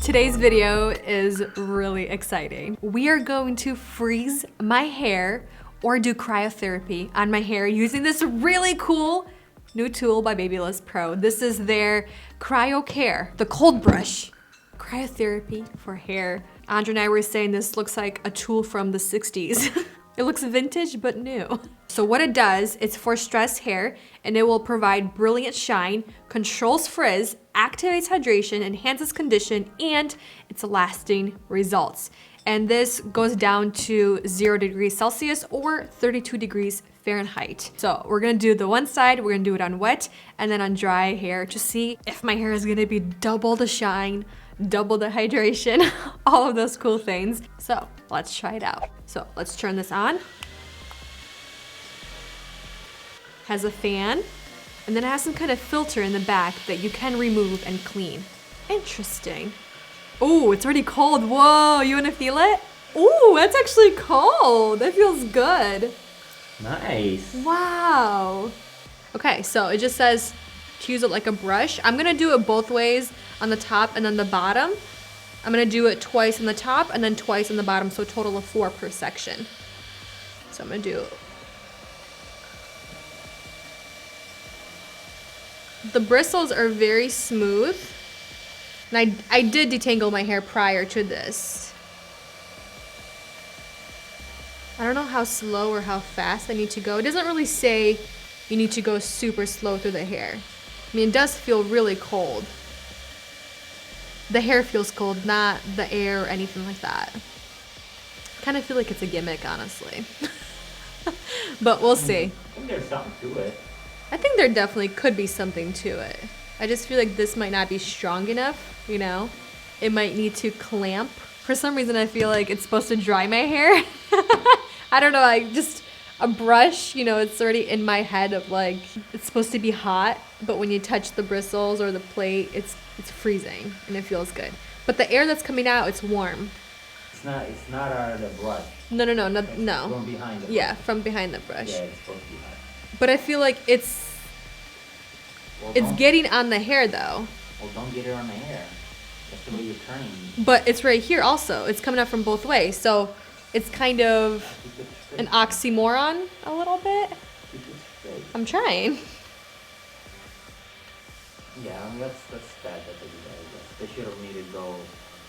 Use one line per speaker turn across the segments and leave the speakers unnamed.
Today's video is really exciting. We are going to freeze my hair or do cryotherapy on my hair using this really cool new tool by Babyliss Pro. This is their Cryo Care, the cold brush. Cryotherapy for hair. Andrea and I were saying this looks like a tool from the 60s. It looks vintage but new. So what it does, it's for stressed hair and it will provide brilliant shine, controls frizz, activates hydration, enhances condition, and it's lasting results. And this goes down to 0 degrees Celsius or 32 degrees Fahrenheit. So we're gonna do the one side, we're gonna do it on wet and then on dry hair to see if my hair is gonna be double the shine, double the hydration, all of those cool things. So let's try it out. So let's turn this on. Has a fan, and then it has some kind of filter in the back that you can remove and clean. Interesting. Oh, it's already cold. Whoa, you wanna feel it? Oh, that's actually cold. That feels good.
Nice.
Wow. Okay, so it just says to use it like a brush. I'm gonna do it both ways, on the top and then the bottom. I'm gonna do it twice on the top and then twice on the bottom, so a total of 4 per section. So I'm gonna do the bristles are very smooth. And I did detangle my hair prior to this. I don't know how slow or how fast I need to go. It doesn't really say you need to go super slow through the hair. I mean, it does feel really cold. The hair feels cold, not the air or anything like that. I kind of feel like it's a gimmick, honestly. But we'll see.
I think there's something to it.
I think there definitely could be something to it. I just feel like this might not be strong enough, you know? It might need to clamp. For some reason, I feel like it's supposed to dry my hair. I don't know, like just a brush, you know, it's already in my head of like, it's supposed to be hot, but when you touch the bristles or the plate, it's freezing and it feels good. But the air that's coming out, it's warm.
It's not the brush.
No.
From behind the brush.
Yeah, from behind the brush.
Yeah, it's supposed to be hot.
But I feel like it's getting on the hair though.
Well, don't get it on the hair. That's the way you're turning.
But it's right here also. It's coming out from both ways. So it's kind of an oxymoron a little bit. I'm trying.
Yeah, I mean, that's bad that they do that, I guess. They should have made it go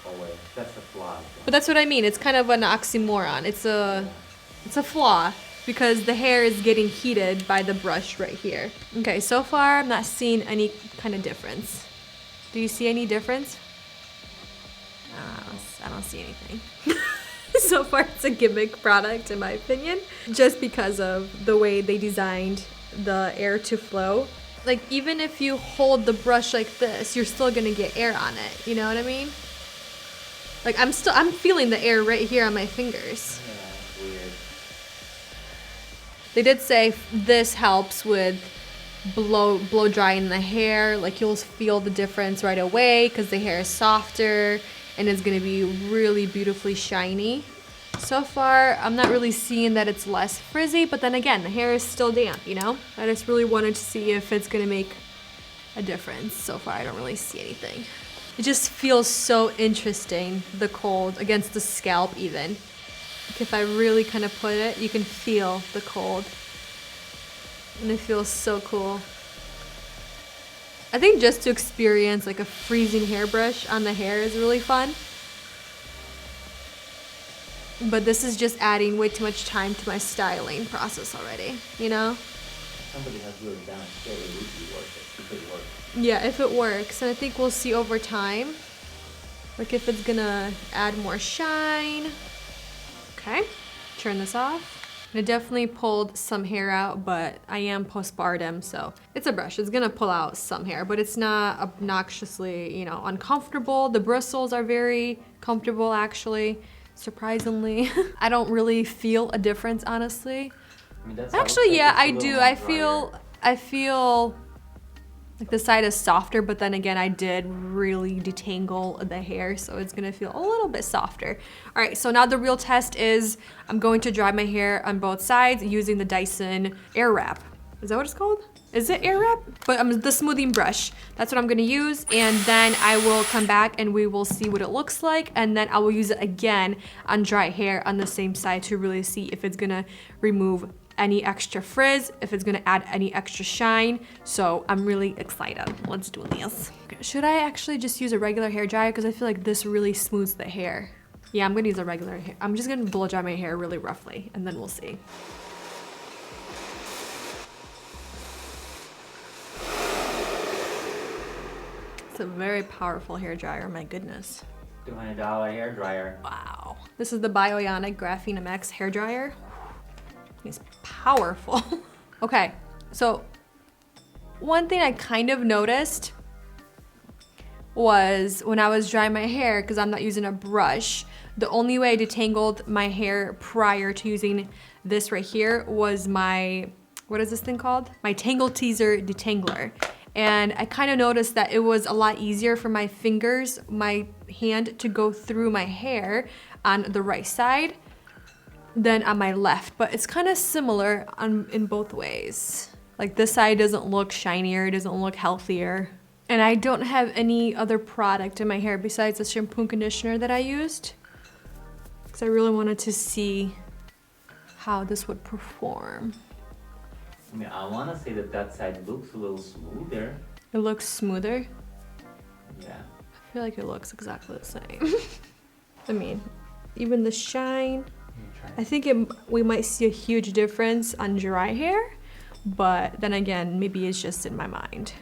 away. That's a flaw.
But that's what I mean. It's kind of an oxymoron. It's a flaw because the hair is getting heated by the brush right here. Okay, so far I'm not seeing any kind of difference. Do you see any difference? I don't see anything. So far it's a gimmick product in my opinion, just because of the way they designed the air to flow. Like even if you hold the brush like this, you're still gonna get air on it. You know what I mean? Like I'm feeling the air right here on my fingers.
Yeah, that's weird.
They did say this helps with blow drying the hair. Like you'll feel the difference right away because the hair is softer and it's gonna be really beautifully shiny. So far, I'm not really seeing that it's less frizzy, but then again, the hair is still damp, you know? I just really wanted to see if it's gonna make a difference. So far, I don't really see anything. It just feels so interesting, the cold, against the scalp even. Like if I really kind of put it, you can feel the cold. And it feels so cool. I think just to experience like a freezing hairbrush on the hair is really fun. But this is just adding way too much time to my styling process already, you know?
Somebody has really done it. It would be worth it if it works.
Yeah, if it works. And I think we'll see over time. Like if it's gonna add more shine. Okay, turn this off. I definitely pulled some hair out, but I am postpartum, so it's a brush. It's gonna pull out some hair, but it's not obnoxiously, you know, uncomfortable. The bristles are very comfortable, actually, surprisingly. I don't really feel a difference, honestly.
I mean,
Actually, yeah, I do. I feel like the side is softer, but then again, I did really detangle the hair, so it's gonna feel a little bit softer. All right, so now the real test is I'm going to dry my hair on both sides using the Dyson Airwrap. Is that what it's called? is it air wrap? But the smoothing brush. That's what I'm gonna use. And then I will come back and we will see what it looks like. And then I will use it again on dry hair on the same side to really see if it's gonna remove any extra frizz, if it's gonna add any extra shine. So I'm really excited. Let's do this. Should I actually just use a regular hair dryer? Because I feel like this really smooths the hair. Yeah, I'm gonna use a regular hair. I'm just gonna blow dry my hair really roughly and then we'll see. It's a very powerful hair dryer, my goodness.
$200 hair dryer.
Wow. This is the Bioionic Graphene MX hair dryer. It's powerful. Okay, so one thing I kind of noticed was when I was drying my hair, because I'm not using a brush, the only way I detangled my hair prior to using this right here was my, what is this thing called? My Tangle Teaser detangler. And I kind of noticed that it was a lot easier for my fingers, my hand to go through my hair on the right side than on my left, but it's kind of similar in both ways. Like this side doesn't look shinier, it doesn't look healthier. And I don't have any other product in my hair besides the shampoo and conditioner that I used, because I really wanted to see how this would perform.
I mean, I want to say that side looks a little smoother.
It looks smoother?
Yeah.
I feel like it looks exactly the same. I mean, even the shine, I think we might see a huge difference on dry hair, but then again, maybe it's just in my mind.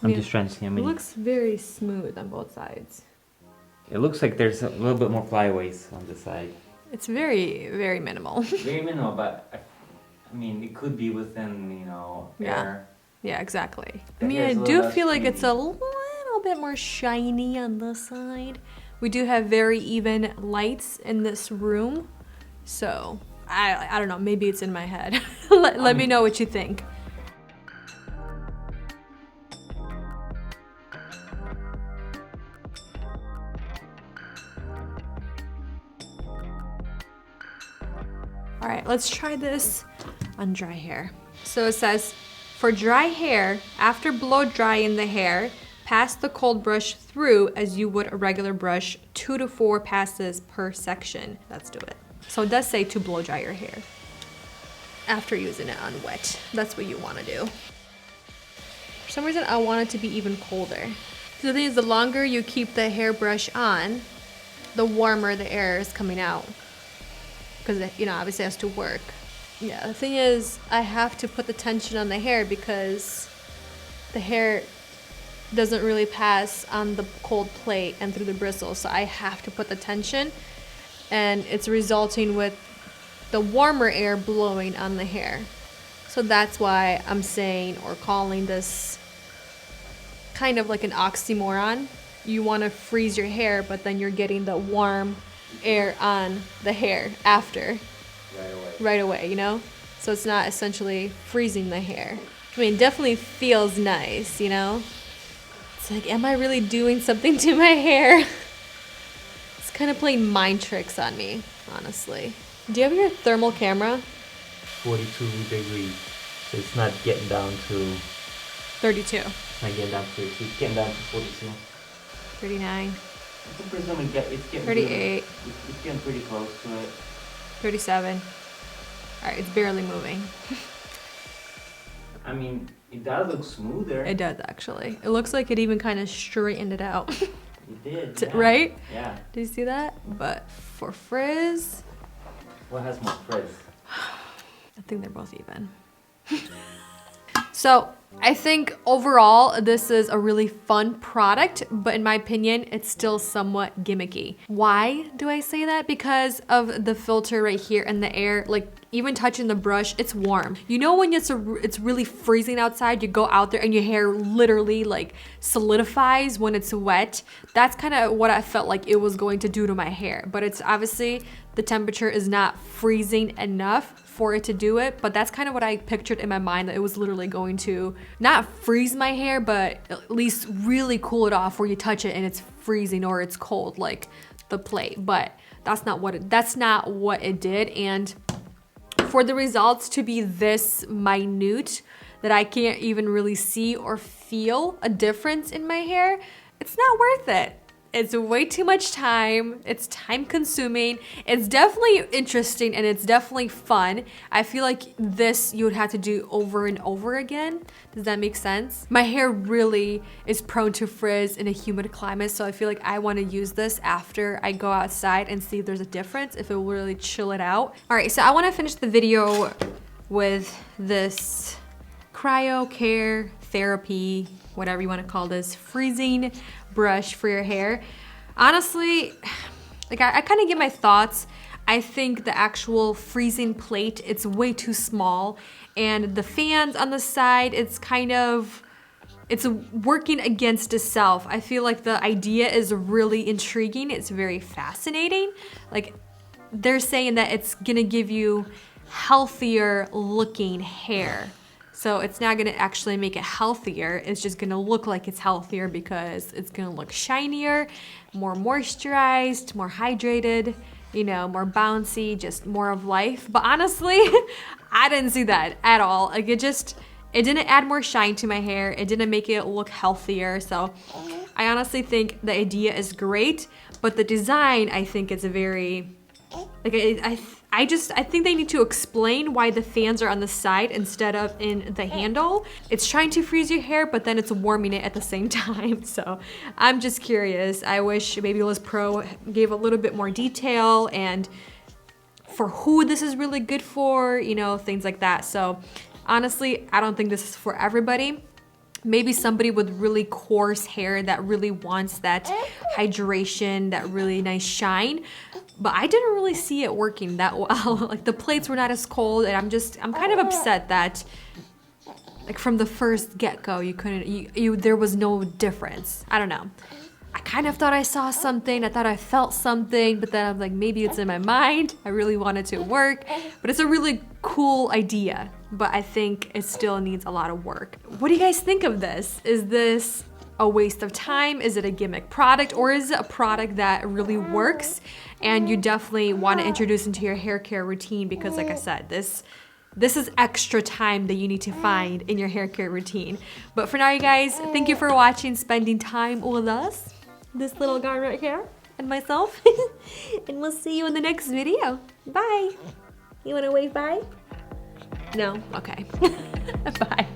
I'm just trying to see how many.
It looks very smooth on both sides.
It looks like there's a little bit more flyaways on the side.
It's very, very minimal.
Very minimal, but I mean, it could be within, you know, air.
Yeah, exactly.
The
I mean, I
hair's a
do
little
feel like
less
it's a little bit more shiny on this side. We do have very even lights in this room. So, I don't know, maybe it's in my head. Let me know what you think. All right, let's try this on dry hair. So it says, for dry hair, after blow drying the hair, pass the cold brush through as you would a regular brush, 2 to 4 passes per section. Let's do it. So it does say to blow dry your hair after using it on wet. That's what you want to do. For some reason, I want it to be even colder. So the thing is, the longer you keep the hairbrush on, the warmer the air is coming out. Because, you know, obviously it has to work. Yeah, the thing is, I have to put the tension on the hair because the hair doesn't really pass on the cold plate and through the bristles. So I have to put the tension, and it's resulting with the warmer air blowing on the hair. So that's why I'm saying or calling this kind of like an oxymoron. You want to freeze your hair, but then you're getting the warm air on the hair after. Right away, you know? So it's not essentially freezing the hair. I mean, it definitely feels nice, you know? It's like, am I really doing something to my hair? It's kind of playing mind tricks on me, honestly. Do you have your thermal camera?
42 degrees. So it's not getting down to
32.
It's not getting down to 32. It's getting down to 42.
39.
I presume it's getting
38.
It's getting pretty close to it.
37. Alright, it's barely moving.
I mean, it does look smoother.
It does, actually. It looks like it even kind of straightened it out.
It did, yeah.
Right?
Yeah.
Do you see that? But for frizz,
What has more frizz?
I think they're both even. So I think overall this is a really fun product, but in my opinion, it's still somewhat gimmicky. Why do I say that? Because of the filter right here and the air, like even touching the brush, it's warm. You know when it's really freezing outside, you go out there and your hair literally like solidifies when it's wet. That's kind of what I felt like it was going to do to my hair, but it's obviously the temperature is not freezing enough for it to do it, but that's kind of what I pictured in my mind, that it was literally going to not freeze my hair, but at least really cool it off where you touch it and it's freezing or it's cold like the plate. But that's not what it did. And for the results to be this minute that I can't even really see or feel a difference in my hair, it's not worth it. It's way too much time. It's time consuming. It's definitely interesting and it's definitely fun. I feel like this you would have to do over and over again. Does that make sense? My hair really is prone to frizz in a humid climate, so I feel like I want to use this after I go outside and see if there's a difference, if it will really chill it out. All right, so I want to finish the video with this Cryotherapy, whatever you want to call this, freezing brush for your hair. Honestly, like I kind of give my thoughts. I think the actual freezing plate, it's way too small, and the fans on the side, it's working against itself. I feel like the idea is really intriguing. It's very fascinating. Like they're saying that it's gonna give you healthier looking hair. So it's not gonna actually make it healthier, it's just gonna look like it's healthier because it's gonna look shinier, more moisturized, more hydrated, you know, more bouncy, just more of life. But honestly, I didn't see that at all. Like it didn't add more shine to my hair, it didn't make it look healthier. So I honestly think the idea is great, but the design, I think it's a very, like I think they need to explain why the fans are on the side instead of in the handle. It's trying to freeze your hair, but then it's warming it at the same time. So I'm just curious. I wish Babyliss Pro gave a little bit more detail and for who this is really good for, you know, things like that. So honestly, I don't think this is for everybody. Maybe somebody with really coarse hair that really wants that hydration, that really nice shine. But I didn't really see it working that well. Like the plates were not as cold, and I'm kind of upset that like from the first get-go there was no difference. I don't know. I kind of thought I saw something, I thought I felt something, but then I'm like, maybe it's in my mind. I really want it to work, but it's a really cool idea, but I think it still needs a lot of work. What do you guys think of this? Is this a waste of time? Is it a gimmick product, or is it a product that really works and you definitely want to introduce into your hair care routine? Because like I said, this is extra time that you need to find in your hair care routine. But for now, you guys, thank you for watching, spending time with us, this little guy right here, and myself. And we'll see you in the next video. Bye. You want to wave bye? No? Okay. Bye.